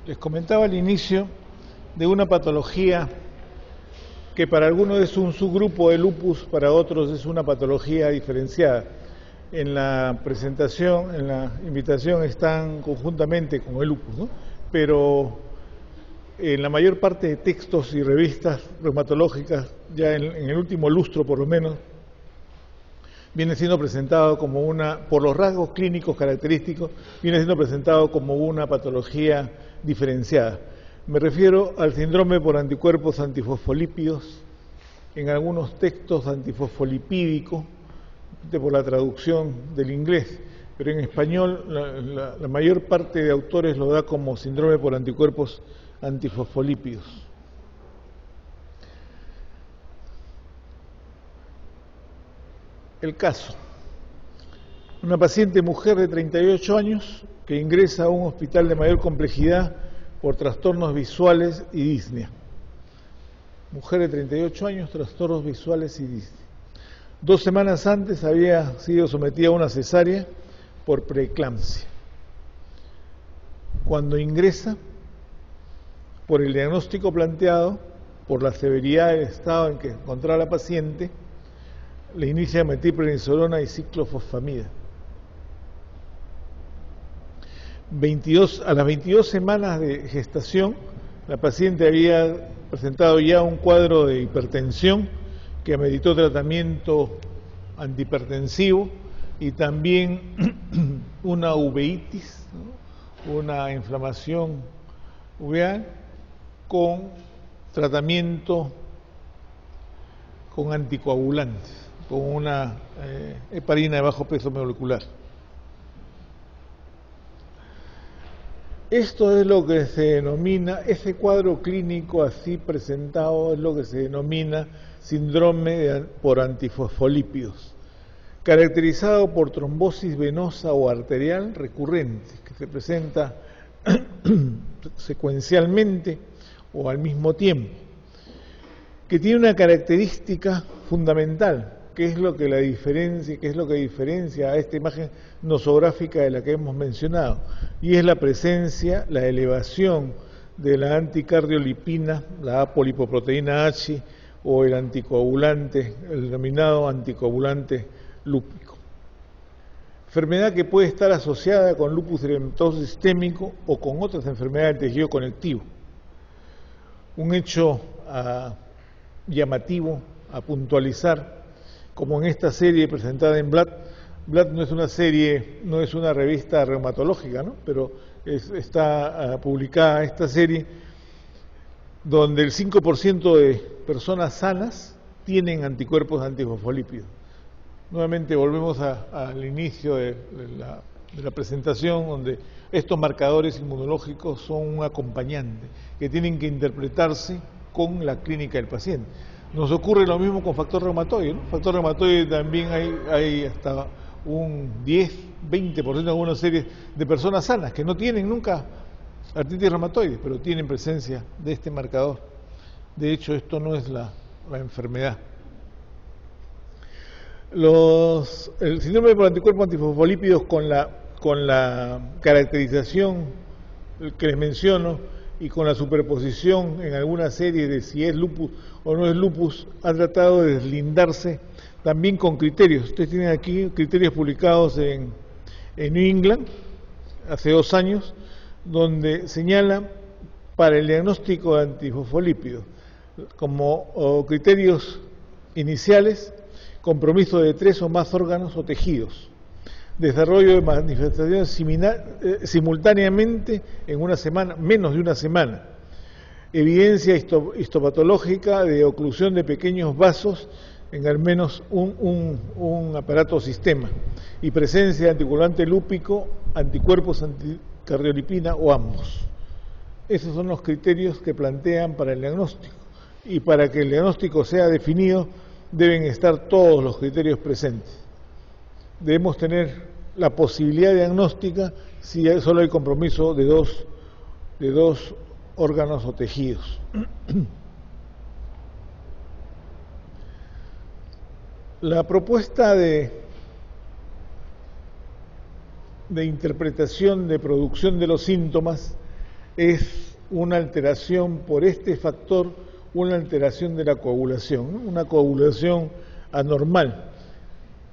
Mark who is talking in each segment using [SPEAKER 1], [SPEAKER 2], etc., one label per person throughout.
[SPEAKER 1] Les comentaba al inicio de una patología que para algunos es un subgrupo de lupus, para otros es una patología diferenciada. En la presentación, en la invitación están conjuntamente con el lupus, ¿no? Pero en la mayor parte de textos y revistas reumatológicas, ya en el último lustro por lo menos, viene siendo presentado como por los rasgos clínicos característicos, viene siendo presentado como una patología diferenciada. Me refiero al síndrome por anticuerpos antifosfolípidos, en algunos textos antifosfolipídico, por la traducción del inglés, pero en español la mayor parte de autores lo da como síndrome por anticuerpos antifosfolípidos. El caso: una paciente mujer de 38 años que ingresa a un hospital de mayor complejidad por trastornos visuales y disnea. Mujer de 38 años, trastornos visuales y disnea. 2 semanas antes había sido sometida a una cesárea por preeclampsia. Cuando ingresa, por el diagnóstico planteado, por la severidad del estado en que se encontraba la paciente, le inicia metilprednisolona y ciclofosfamida. A las 22 semanas de gestación, la paciente había presentado ya un cuadro de hipertensión que ameritó tratamiento antihipertensivo y también una uveitis, ¿no? Una inflamación uveal con tratamiento con anticoagulantes, con una heparina de bajo peso molecular. Esto es lo que se denomina, ese cuadro clínico así presentado es lo que se denomina síndrome por antifosfolípidos, caracterizado por trombosis venosa o arterial recurrente, que se presenta secuencialmente o al mismo tiempo, que tiene una característica fundamental, que es lo que diferencia a esta imagen nosográfica de la que hemos mencionado, y es la presencia, la elevación de la anticardiolipina, la apolipoproteína H, o el anticoagulante, el denominado anticoagulante lúpico. Enfermedad que puede estar asociada con lupus eritematoso sistémico o con otras enfermedades del tejido conectivo. Un hecho llamativo a puntualizar, como en esta serie presentada en Blood no es una serie, no es una revista reumatológica, ¿no? Pero está publicada esta serie, donde el 5% de personas sanas tienen anticuerpos antifosfolípidos. Nuevamente volvemos al inicio de la presentación, donde estos marcadores inmunológicos son un acompañante que tienen que interpretarse con la clínica del paciente. Nos ocurre lo mismo con factor reumatoide, ¿no? Factor reumatoide también hay hasta un 10-20% de algunas series de personas sanas que no tienen nunca artritis reumatoide, pero tienen presencia de este marcador. De hecho, esto no es la enfermedad. El síndrome por anticuerpos antifosfolípidos con la caracterización que les menciono y con la superposición en alguna serie de si es lupus o no es lupus, ha tratado de deslindarse también con criterios. Ustedes tienen aquí criterios publicados en New England hace 2 años, donde señala para el diagnóstico de antifosfolípidos como criterios iniciales: compromiso de 3 o más órganos o tejidos, desarrollo de manifestaciones simultáneamente en una semana, menos de una semana, evidencia histopatológica de oclusión de pequeños vasos en al menos un aparato o sistema, y presencia de anticoagulante lúpico, anticuerpos anticardiolipina o ambos. Esos son los criterios que plantean para el diagnóstico, y para que el diagnóstico sea definido deben estar todos los criterios presentes. Debemos tener la posibilidad diagnóstica si solo hay compromiso de dos órganos o tejidos. La propuesta de interpretación de producción de los síntomas es una alteración por este factor, una alteración de la coagulación, ¿no? Una coagulación anormal.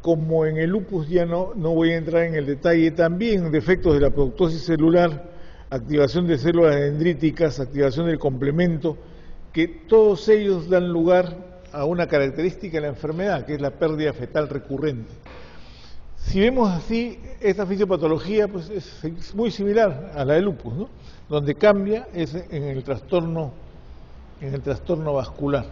[SPEAKER 1] Como en el lupus ya no voy a entrar en el detalle, también defectos de la apoptosis celular, activación de células dendríticas, activación del complemento, que todos ellos dan lugar a una característica de la enfermedad, que es la pérdida fetal recurrente. Si vemos así, esta fisiopatología pues, es muy similar a la del lupus, ¿no? Donde cambia es en el trastorno vascular.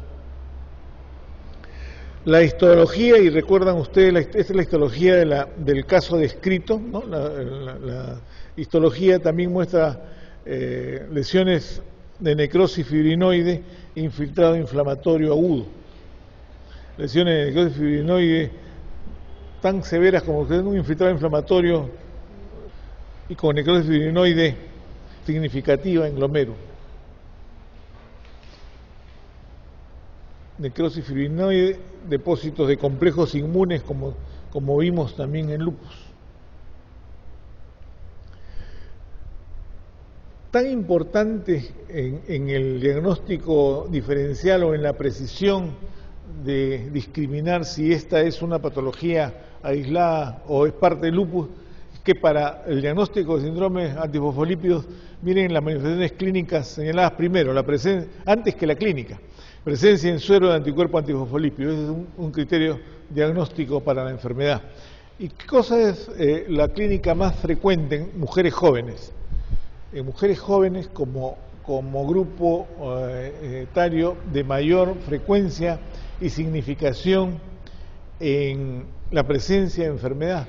[SPEAKER 1] La histología, y recuerdan ustedes, esta es la histología del caso descrito, ¿no? La histología también muestra lesiones de necrosis fibrinoide e infiltrado inflamatorio agudo. Lesiones de necrosis fibrinoide tan severas como un infiltrado inflamatorio y con necrosis fibrinoide significativa en glomero. Necrosis fibrinoide, depósitos de complejos inmunes como vimos también en lupus. Tan importante en el diagnóstico diferencial o en la precisión de discriminar si esta es una patología aislada o es parte del lupus, es que para el diagnóstico de síndrome antifosfolípidos miren las manifestaciones clínicas señaladas primero, antes que la clínica. Presencia en suero de anticuerpo antifosfolípido, ese es un criterio diagnóstico para la enfermedad. ¿Y qué cosa es la clínica más frecuente en mujeres jóvenes? En mujeres jóvenes como grupo etario de mayor frecuencia y significación en la presencia de enfermedad,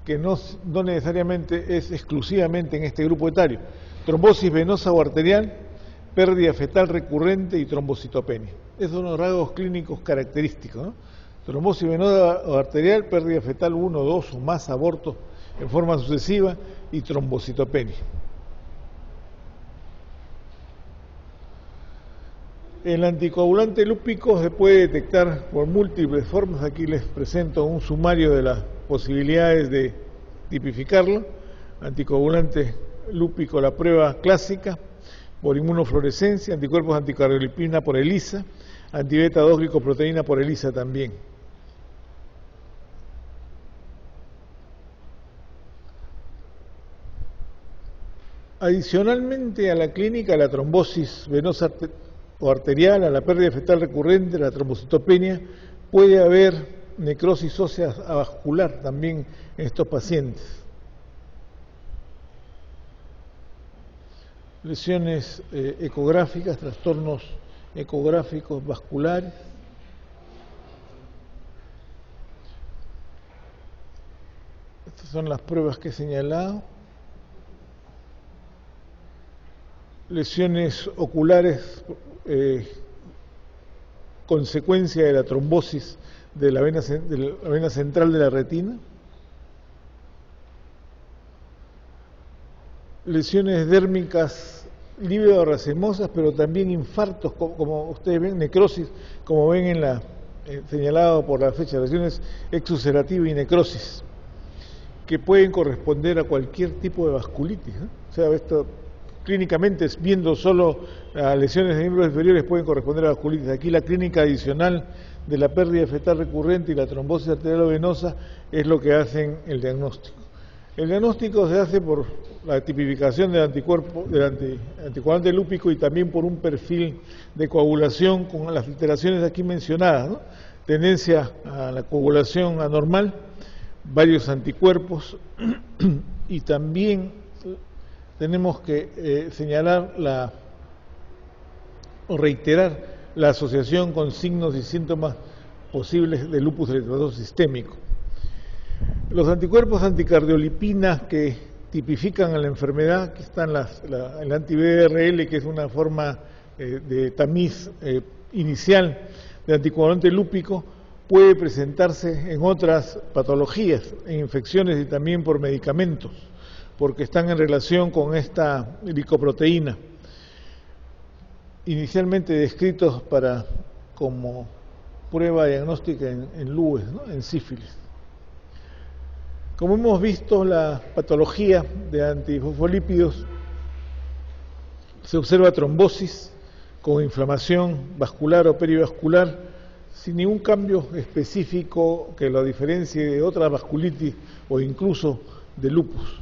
[SPEAKER 1] que no necesariamente es exclusivamente en este grupo etario. Trombosis venosa o arterial, pérdida fetal recurrente y trombocitopenia. Esos son los rasgos clínicos característicos, ¿no? Trombosis venosa o arterial, pérdida fetal 1, 2 o más abortos en forma sucesiva y trombocitopenia. El anticoagulante lúpico se puede detectar por múltiples formas. Aquí les presento un sumario de las posibilidades de tipificarlo. Anticoagulante lúpico, la prueba clásica, por inmunofluorescencia, anticuerpos anticardiolipina por ELISA, antibeta 2 glicoproteína por ELISA también. Adicionalmente a la clínica, la trombosis venosa o arterial, a la pérdida fetal recurrente, a la trombocitopenia, puede haber necrosis ósea avascular también en estos pacientes. Lesiones ecográficas, trastornos ecográficos vasculares. Estas son las pruebas que he señalado. Lesiones oculares, consecuencia de la trombosis de la vena central de la retina. Lesiones dérmicas lívido-racemosas, pero también infartos, como ustedes ven, necrosis, como ven en la señalado por la fecha, lesiones exuserativas y necrosis, que pueden corresponder a cualquier tipo de vasculitis, ¿no? O sea, esto clínicamente, viendo solo las lesiones de miembros inferiores, pueden corresponder a vasculitis. Aquí la clínica adicional de la pérdida fetal recurrente y la trombosis arterial o venosa es lo que hacen el diagnóstico. El diagnóstico se hace por la tipificación del anticuerpo, del anticoagulante lúpico, y también por un perfil de coagulación con las alteraciones aquí mencionadas, ¿no? Tendencia a la coagulación anormal, varios anticuerpos, y también tenemos que señalar o reiterar la asociación con signos y síntomas posibles de lupus eritematoso sistémico. Los anticuerpos anticardiolipina que tipifican a la enfermedad, aquí están el anti-BRL, que es una forma de tamiz inicial de anticoagulante lúpico, puede presentarse en otras patologías, en infecciones y también por medicamentos, porque están en relación con esta glicoproteína, inicialmente descritos como prueba diagnóstica en LUES, ¿no? En sífilis. Como hemos visto, la patología de antifosfolípidos Se observa trombosis con inflamación vascular o perivascular, sin ningún cambio específico que lo diferencie de otra vasculitis o incluso de lupus.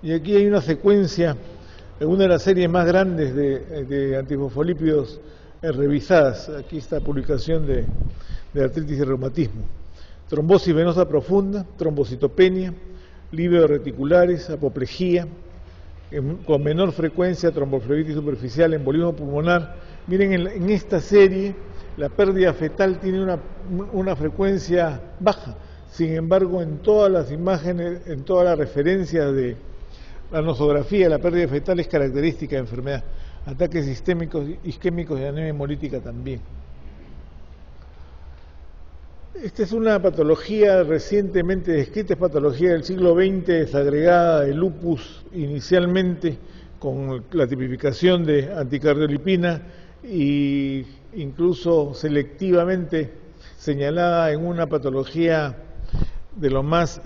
[SPEAKER 1] Y aquí hay una secuencia, una de las series más grandes de antifosfolípidos revisadas. Aquí está la publicación de artritis y reumatismo. Trombosis venosa profunda, trombocitopenia, lívidos reticulares, apoplejía, con menor frecuencia tromboflebitis superficial, embolismo pulmonar. Miren, en esta serie la pérdida fetal tiene una frecuencia baja. Sin embargo, en todas las imágenes, en todas las referencias de la nosografía, la pérdida fetal es característica de enfermedad. Ataques sistémicos, isquémicos y anemia hemolítica también. Esta es una patología recientemente descrita, es patología del siglo XX, desagregada de lupus inicialmente con la tipificación de anticardiolipina e incluso selectivamente señalada en una patología de lo más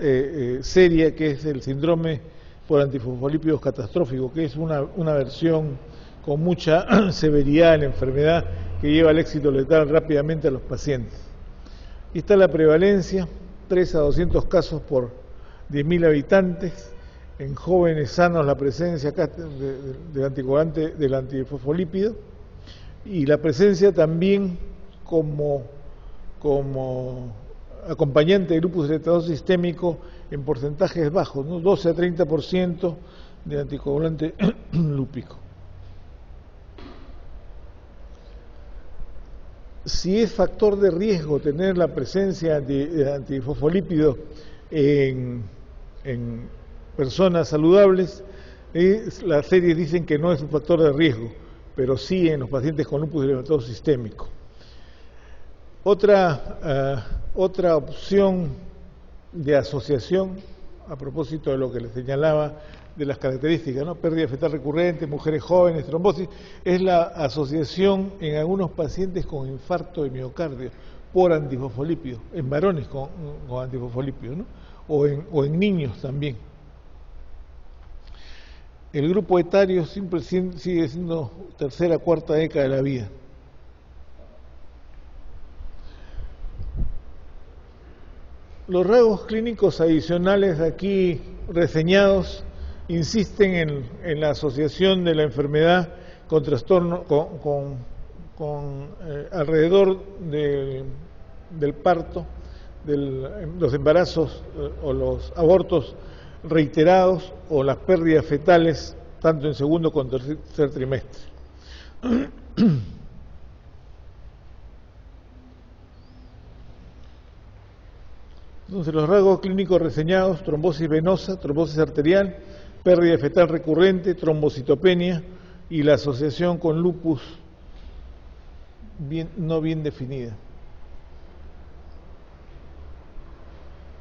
[SPEAKER 1] seria, que es el síndrome por antifosfolípidos catastrófico, que es una versión con mucha severidad de la enfermedad que lleva al éxito letal rápidamente a los pacientes. Y está la prevalencia, 3 a 200 casos por 10.000 habitantes. En jóvenes sanos la presencia acá del anticoagulante, del antifosfolípido, y la presencia también como acompañante de lupus eritematoso sistémico en porcentajes bajos, ¿no? 12 a 30% de anticoagulante lúpico. Si es factor de riesgo tener la presencia de antifosfolípidos en personas saludables, las series dicen que no es un factor de riesgo, pero sí en los pacientes con lupus eritematoso sistémico. Otra opción de asociación, a propósito de lo que les señalaba de las características, ¿no? Pérdida fetal recurrente, mujeres jóvenes, trombosis, es la asociación en algunos pacientes con infarto de miocardio por antifosfolípidos, en varones con antifosfolípidos, ¿no? o en niños también. El grupo etario siempre sigue siendo tercera, cuarta década de la vida. Los rasgos clínicos adicionales aquí reseñados insisten en la asociación de la enfermedad con trastorno, alrededor del parto, los embarazos o los abortos reiterados o las pérdidas fetales, tanto en segundo como tercer trimestre. Entonces, los rasgos clínicos reseñados: trombosis venosa, trombosis arterial, pérdida fetal recurrente, trombocitopenia y la asociación con lupus no bien definida.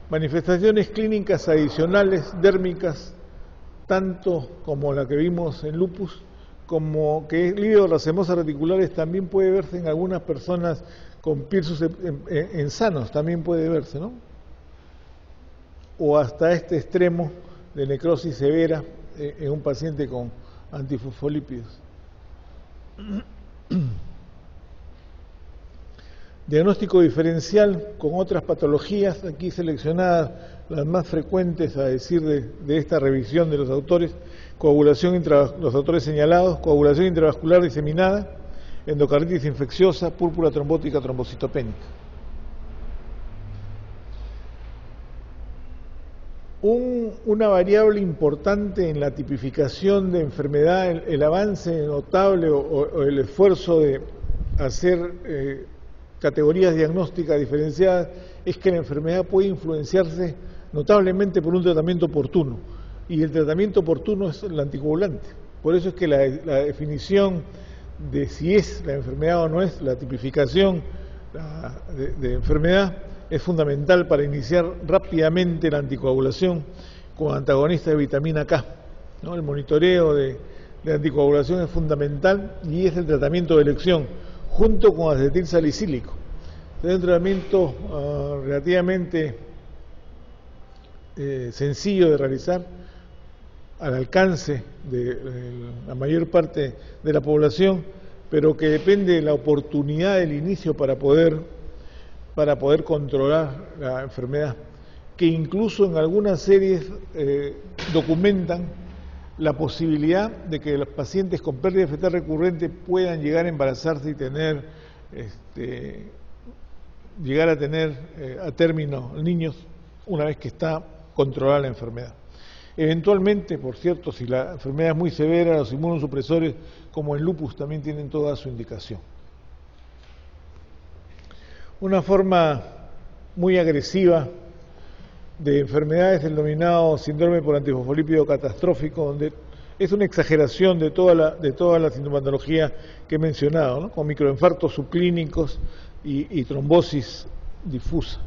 [SPEAKER 1] Manifestaciones clínicas adicionales dérmicas, tanto como la que vimos en lupus, como que lívidos racemosa reticulares también puede verse en algunas personas con Piersus en sanos, también puede verse, ¿no? O hasta este extremo de necrosis severa en un paciente con antifosfolípidos. Diagnóstico diferencial con otras patologías, aquí seleccionadas las más frecuentes a decir de esta revisión de los autores: coagulación los autores señalados, coagulación intravascular diseminada, endocarditis infecciosa, púrpura trombótica, trombocitopénica. Una variable importante en la tipificación de enfermedad, el avance notable o el esfuerzo de hacer categorías diagnósticas diferenciadas, es que la enfermedad puede influenciarse notablemente por un tratamiento oportuno, y el tratamiento oportuno es el anticoagulante. Por eso es que la definición de si es la enfermedad o no es, la tipificación de enfermedad, es fundamental para iniciar rápidamente la anticoagulación con antagonistas de vitamina K, ¿no? El monitoreo de anticoagulación es fundamental y es el tratamiento de elección, junto con acetil salicílico. Es un tratamiento relativamente sencillo de realizar, al alcance de la mayor parte de la población, pero que depende de la oportunidad del inicio para poder controlar la enfermedad, que incluso en algunas series documentan la posibilidad de que los pacientes con pérdida fetal recurrente puedan llegar a embarazarse y llegar a tener a término niños una vez que está controlada la enfermedad. Eventualmente, por cierto, si la enfermedad es muy severa, los inmunosupresores como el lupus también tienen toda su indicación. Una forma muy agresiva de enfermedad es el denominado síndrome por antifosfolípido catastrófico, donde es una exageración de toda la sintomatología que he mencionado, ¿no? Con microinfartos subclínicos y trombosis difusa.